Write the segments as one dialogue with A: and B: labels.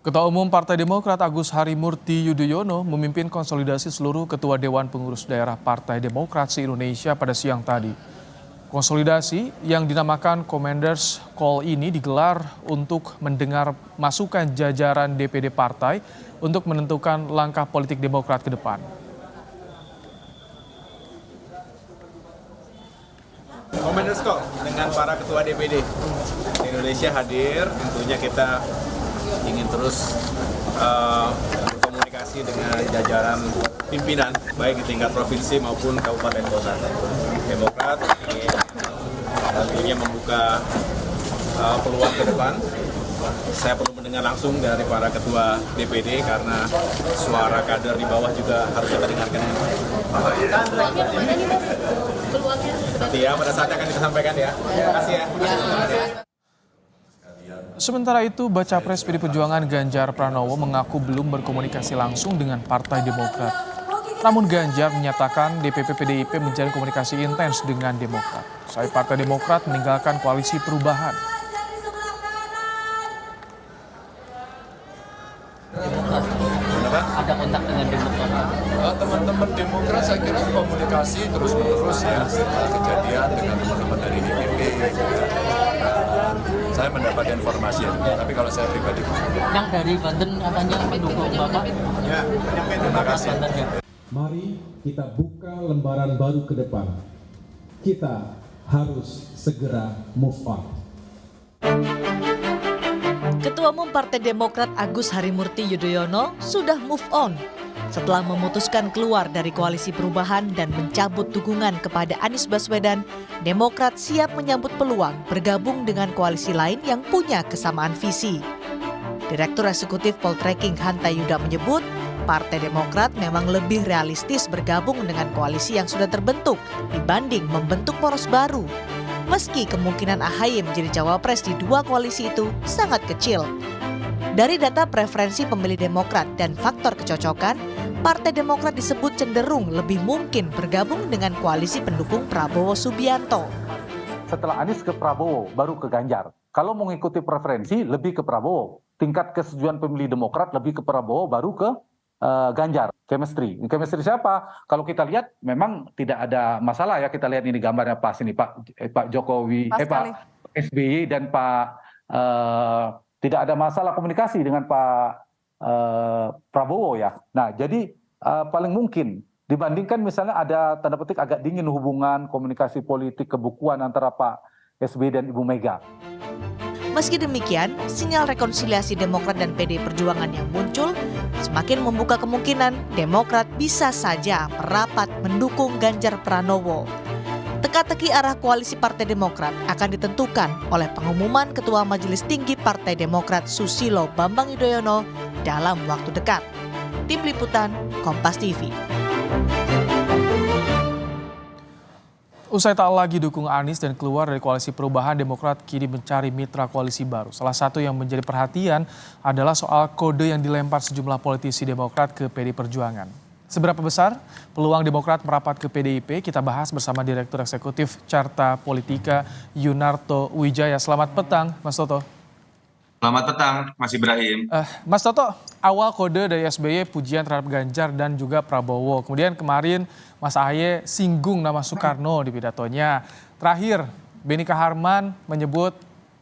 A: Ketua Umum Partai Demokrat Agus Harimurti Yudhoyono memimpin konsolidasi seluruh Ketua Dewan Pengurus Daerah Partai Demokrat se-Indonesia pada siang tadi. Konsolidasi yang dinamakan Commanders Call ini digelar untuk mendengar masukan jajaran DPD partai untuk menentukan langkah politik Demokrat ke depan.
B: Commanders Call dengan para ketua DPD Indonesia hadir, tentunya kita ingin terus berkomunikasi dengan jajaran pimpinan baik di tingkat provinsi maupun kabupaten kota. Demokrat ingin tentunya membuka peluang ke depan. Saya perlu mendengar langsung dari para ketua DPD karena suara kader di bawah juga harus kita dengarkan. Nanti ya pada saatnya akan kita sampaikan ya. Terima kasih ya.
A: Sementara itu, Baca Pres PD Perjuangan Ganjar Pranowo mengaku belum berkomunikasi langsung dengan Partai Demokrat. Namun Ganjar menyatakan DPP PDIP menjalin komunikasi intens dengan Demokrat. Usai Partai Demokrat meninggalkan koalisi perubahan.
C: Ada kontak dengan Demokrat?
D: Teman-teman Demokrat saya kira komunikasi terus-menerus ya setelah kejadian dengan teman-teman dari DPP. Saya mendapat informasi, tapi kalau saya pribadi
C: Yang dari Banten katanya mendukung Bapak?
B: Ya,
D: terima kasih.
E: Mari kita buka lembaran baru ke depan. Kita harus segera move on.
F: Ketua Umum Partai Demokrat Agus Harimurti Yudhoyono sudah move on setelah memutuskan keluar dari koalisi perubahan dan mencabut dukungan kepada Anies Baswedan. Demokrat siap menyambut peluang bergabung dengan koalisi lain yang punya kesamaan visi. Direktur Eksekutif Poltreking Hanta Yuda menyebut, Partai Demokrat memang lebih realistis bergabung dengan koalisi yang sudah terbentuk dibanding membentuk poros baru. Meski kemungkinan AHY menjadi cawapres di dua koalisi itu sangat kecil. Dari data preferensi pemilih Demokrat dan faktor kecocokan, Partai Demokrat disebut cenderung lebih mungkin bergabung dengan koalisi pendukung Prabowo Subianto.
G: Setelah Anies ke Prabowo, baru ke Ganjar. Kalau mengikuti preferensi, lebih ke Prabowo. Tingkat kesetujuan pemilih Demokrat lebih ke Prabowo, baru ke Ganjar. Chemistry siapa? Kalau kita lihat memang tidak ada masalah ya. Kita lihat ini gambarnya pas ini Pak Jokowi, Pak SBY dan Pak tidak ada masalah komunikasi dengan Pak Prabowo ya. Nah jadi paling mungkin dibandingkan misalnya ada tanda petik agak dingin hubungan komunikasi politik kebukuan antara Pak SBY dan Ibu Mega.
F: Meski demikian, sinyal rekonsiliasi Demokrat dan PDI Perjuangan yang muncul semakin membuka kemungkinan Demokrat bisa saja merapat mendukung Ganjar Pranowo. Teka-teki arah koalisi Partai Demokrat akan ditentukan oleh pengumuman Ketua Majelis Tinggi Partai Demokrat Susilo Bambang Yudhoyono dalam waktu dekat. Tim Liputan, Kompas TV.
A: Usai tak lagi dukung Anies dan keluar dari koalisi perubahan, Demokrat kini mencari mitra koalisi baru. Salah satu yang menjadi perhatian adalah soal kode yang dilempar sejumlah politisi Demokrat ke PD Perjuangan. Seberapa besar peluang Demokrat merapat ke PDIP? Kita bahas bersama Direktur Eksekutif Carta Politika Yunarto Wijaya. Selamat petang, Mas Toto.
H: Selamat petang, Mas Ibrahim.
A: Mas Toto, awal kode dari SBY pujian terhadap Ganjar dan juga Prabowo. Kemudian kemarin Mas AHY singgung nama Soekarno di pidatonya. Terakhir, Benny Kaharman menyebut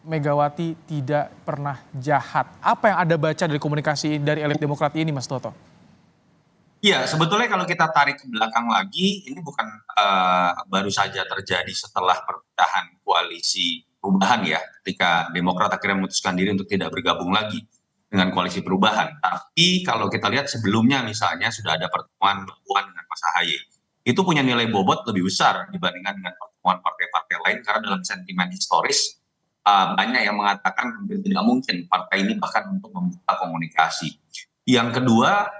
A: Megawati tidak pernah jahat. Apa yang Anda baca dari komunikasi dari elit Demokrat ini, Mas Toto?
H: Iya, sebetulnya kalau kita tarik ke belakang lagi, ini bukan baru saja terjadi setelah perpecahan koalisi perubahan ya, ketika Demokrat akhirnya memutuskan diri untuk tidak bergabung lagi dengan koalisi perubahan. Tapi kalau kita lihat sebelumnya misalnya sudah ada pertemuan dengan Mas AHY. Itu punya nilai bobot lebih besar dibandingkan dengan pertemuan partai-partai lain karena dalam sentimen historis banyak yang mengatakan hampir tidak mungkin partai ini bahkan untuk membuka komunikasi. Yang kedua,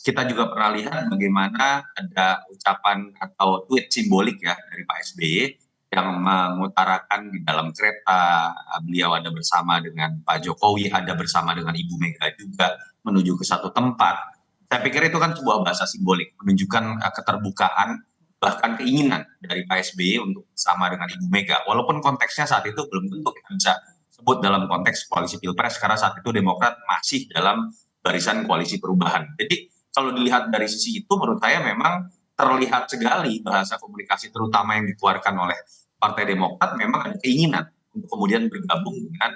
H: kita juga pernah lihat bagaimana ada ucapan atau tweet simbolik ya dari Pak SBY yang mengutarakan di dalam kereta beliau ada bersama dengan Pak Jokowi, ada bersama dengan Ibu Mega juga menuju ke satu tempat. Saya pikir itu kan sebuah bahasa simbolik, menunjukkan keterbukaan bahkan keinginan dari Pak SBY untuk bersama dengan Ibu Mega. Walaupun konteksnya saat itu belum tentu kita bisa sebut dalam konteks koalisi Pilpres karena saat itu Demokrat masih dalam barisan koalisi perubahan. Jadi kalau dilihat dari sisi itu menurut saya memang terlihat sekali bahasa komunikasi terutama yang dikeluarkan oleh Partai Demokrat memang ada keinginan untuk kemudian bergabung dengan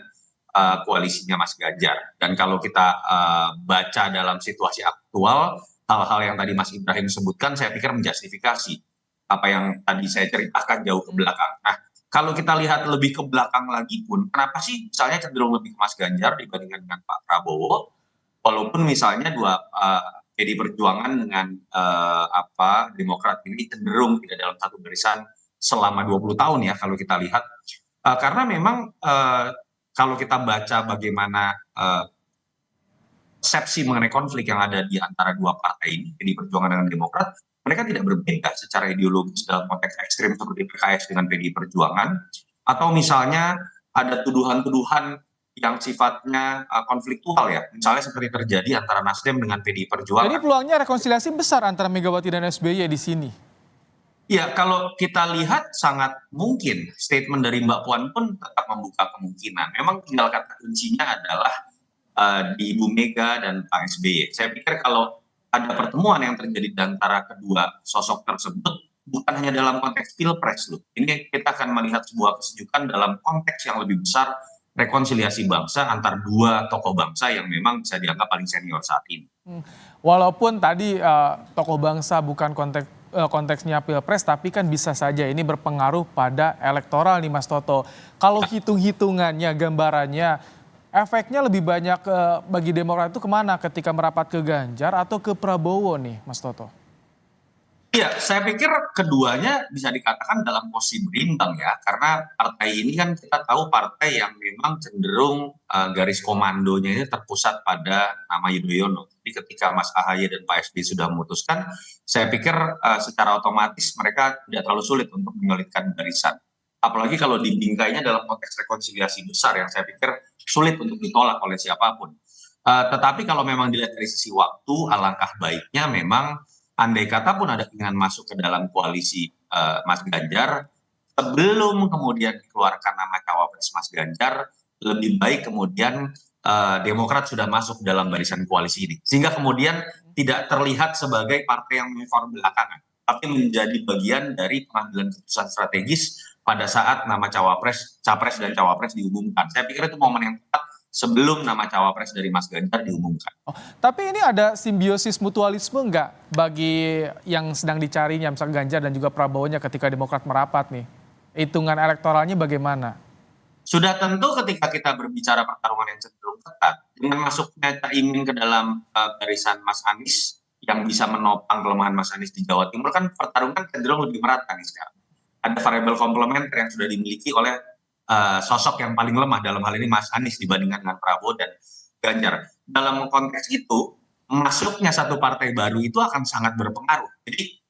H: koalisinya Mas Ganjar. Dan kalau kita baca dalam situasi aktual, hal-hal yang tadi Mas Ibrahim sebutkan saya pikir menjustifikasi apa yang tadi saya ceritakan jauh ke belakang. Nah, kalau kita lihat lebih ke belakang lagi pun, kenapa sih misalnya cenderung lebih ke Mas Ganjar dibandingkan dengan Pak Prabowo? Walaupun misalnya PD Perjuangan dengan Demokrat ini cenderung tidak dalam satu barisan selama 20 tahun ya kalau kita lihat. Karena memang kalau kita baca bagaimana persepsi mengenai konflik yang ada di antara dua partai ini, PD Perjuangan dengan Demokrat, mereka tidak berbeda secara ideologis dalam konteks ekstrim seperti PKS dengan PD Perjuangan, atau misalnya ada tuduhan-tuduhan yang sifatnya konfliktual ya, misalnya seperti terjadi antara Nasdem dengan PD Perjuangan.
A: Jadi peluangnya rekonsiliasi besar antara Megawati dan SBY di sini.
H: Ya, kalau kita lihat sangat mungkin statement dari Mbak Puan pun tetap membuka kemungkinan. Memang tinggal kata kuncinya adalah di Ibu Mega dan Pak SBY. Saya pikir kalau ada pertemuan yang terjadi di antara kedua sosok tersebut, bukan hanya dalam konteks Pilpres loh. Ini kita akan melihat sebuah kesejukan dalam konteks yang lebih besar, rekonsiliasi bangsa antar dua tokoh bangsa yang memang bisa dianggap paling senior saat ini.
A: Walaupun tadi tokoh bangsa bukan konteksnya Pilpres, tapi kan bisa saja ini berpengaruh pada elektoral nih Mas Toto. Kalau hitung-hitungannya, gambarannya, efeknya lebih banyak bagi Demokrat itu kemana ketika merapat ke Ganjar atau ke Prabowo nih Mas Toto?
H: Iya, saya pikir keduanya bisa dikatakan dalam posisi berimbang ya, karena partai ini kan kita tahu partai yang memang cenderung garis komandonya ini terpusat pada nama Yudhoyono. Jadi ketika Mas AHY dan Pak SBY sudah memutuskan, saya pikir secara otomatis mereka tidak terlalu sulit untuk menyulitkan barisan. Apalagi kalau dibingkainya dalam konteks rekonsiliasi besar yang saya pikir sulit untuk ditolak oleh siapapun. Tetapi kalau memang dilihat dari sisi waktu, alangkah baiknya memang andai kata pun ada keinginan masuk ke dalam koalisi Mas Ganjar, sebelum kemudian dikeluarkan nama cawapres Mas Ganjar, lebih baik kemudian Demokrat sudah masuk dalam barisan koalisi ini. Sehingga kemudian tidak terlihat sebagai partai yang uniform belakangan, tapi menjadi bagian dari pengambilan keputusan strategis pada saat nama capres dan cawapres diumumkan. Saya pikir itu momen yang tepat sebelum nama cawapres dari Mas Ganjar diumumkan.
A: Tapi ini ada simbiosis mutualisme nggak bagi yang sedang dicarinya, misalnya Ganjar dan juga Prabowo-nya ketika Demokrat merapat nih? Hitungan elektoralnya bagaimana?
H: Sudah tentu ketika kita berbicara pertarungan yang cenderung ketat, dengan masuknya Caimin ke dalam barisan Mas Anies yang bisa menopang kelemahan Mas Anies di Jawa Timur, kan pertarungan cenderung lebih merata nih sekarang. Ada variabel komplementer yang sudah dimiliki oleh sosok yang paling lemah dalam hal ini Mas Anies dibandingkan dengan Prabowo dan Ganjar. Dalam konteks itu, masuknya satu partai baru itu akan sangat berpengaruh. Jadi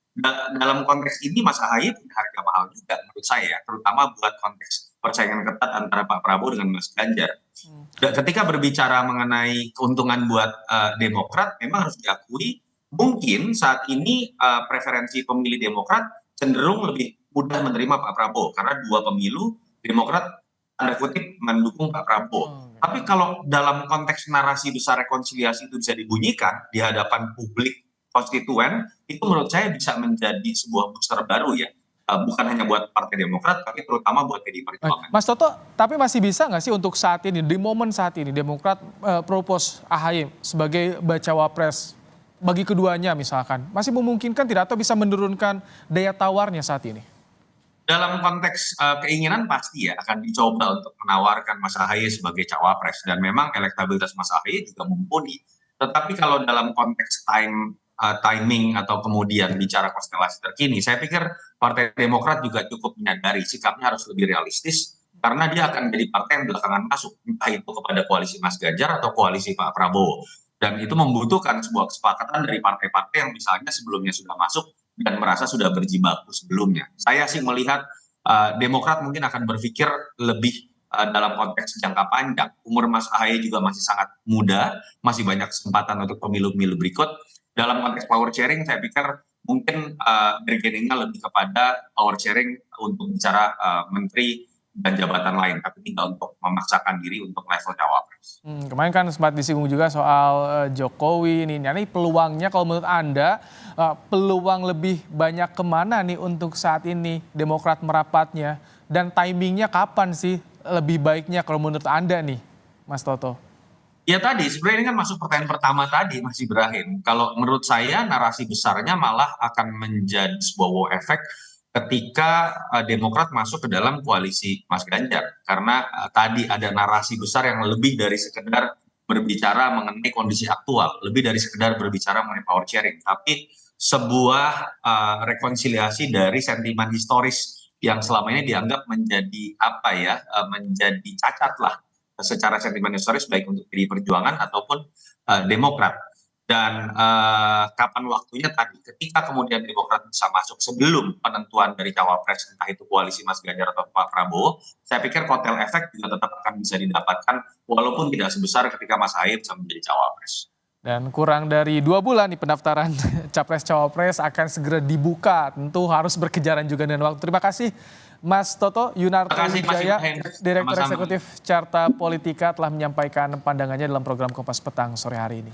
H: dalam konteks ini Mas AHY punya harga mahal juga menurut saya, terutama buat konteks persaingan ketat antara Pak Prabowo dengan Mas Ganjar. Dan ketika berbicara mengenai keuntungan buat Demokrat, memang harus diakui mungkin saat ini preferensi pemilih Demokrat cenderung lebih mudah menerima Pak Prabowo karena dua pemilu Demokrat tanda kutip mendukung Pak Prabowo. Tapi kalau dalam konteks narasi besar rekonsiliasi itu bisa dibunyikan di hadapan publik konstituen, itu menurut saya bisa menjadi sebuah booster baru ya. Bukan hanya buat Partai Demokrat, tapi terutama buat PDI Perjuangan.
A: Mas Toto, tapi masih bisa nggak sih untuk saat ini, di momen saat ini, Demokrat propose AHY sebagai bacawa pres bagi keduanya misalkan, masih memungkinkan tidak atau bisa menurunkan daya tawarnya saat ini?
H: Dalam konteks keinginan pasti ya akan dicoba untuk menawarkan Mas AHY sebagai cawapres dan memang elektabilitas Mas AHY juga mumpuni. Tetapi kalau dalam konteks timing atau kemudian bicara konstelasi terkini, saya pikir Partai Demokrat juga cukup menyadari sikapnya harus lebih realistis karena dia akan menjadi partai yang belakangan masuk, entah itu kepada koalisi Mas Ganjar atau koalisi Pak Prabowo. Dan itu membutuhkan sebuah kesepakatan dari partai-partai yang misalnya sebelumnya sudah masuk dan merasa sudah berjibaku sebelumnya. Saya sih melihat Demokrat mungkin akan berpikir lebih dalam konteks jangka panjang. Umur Mas AHY juga masih sangat muda, masih banyak kesempatan untuk pemilu-pemilu berikut. Dalam konteks power sharing, saya pikir mungkin bargainingnya lebih kepada power sharing untuk bicara menteri dan jabatan lain, tapi tidak untuk memaksakan diri untuk level cawapres.
A: Kemarin kan sempat disinggung juga soal Jokowi ini peluangnya kalau menurut Anda peluang lebih banyak kemana nih untuk saat ini Demokrat merapatnya, dan timingnya kapan sih lebih baiknya kalau menurut Anda nih, Mas Toto?
H: Ya tadi, sebenarnya ini kan masuk pertanyaan pertama tadi, Mas Ibrahim. Kalau menurut saya narasi besarnya malah akan menjadi sebuah wow effect ketika Demokrat masuk ke dalam koalisi Mas Ganjar. Karena tadi ada narasi besar yang lebih dari sekedar berbicara mengenai kondisi aktual, lebih dari sekedar berbicara mengenai power sharing, tapi sebuah rekonsiliasi dari sentimen historis yang selama ini dianggap menjadi menjadi cacat lah secara sentimen historis, baik untuk PDI Perjuangan ataupun Demokrat. Dan kapan waktunya tadi, ketika kemudian Demokrat bisa masuk sebelum penentuan dari cawapres, entah itu koalisi Mas Ganjar atau Pak Prabowo, saya pikir kotel efek juga tetap akan bisa didapatkan, walaupun tidak sebesar ketika Mas Ahy bisa menjadi cawapres.
A: Dan kurang dari 2 bulan nih pendaftaran Capres-Cawapres akan segera dibuka. Tentu harus berkejaran juga dengan waktu. Terima kasih Mas Toto Yunarto Wijaya, Direktur Eksekutif Carta Politika, telah menyampaikan pandangannya dalam program Kompas Petang sore hari ini.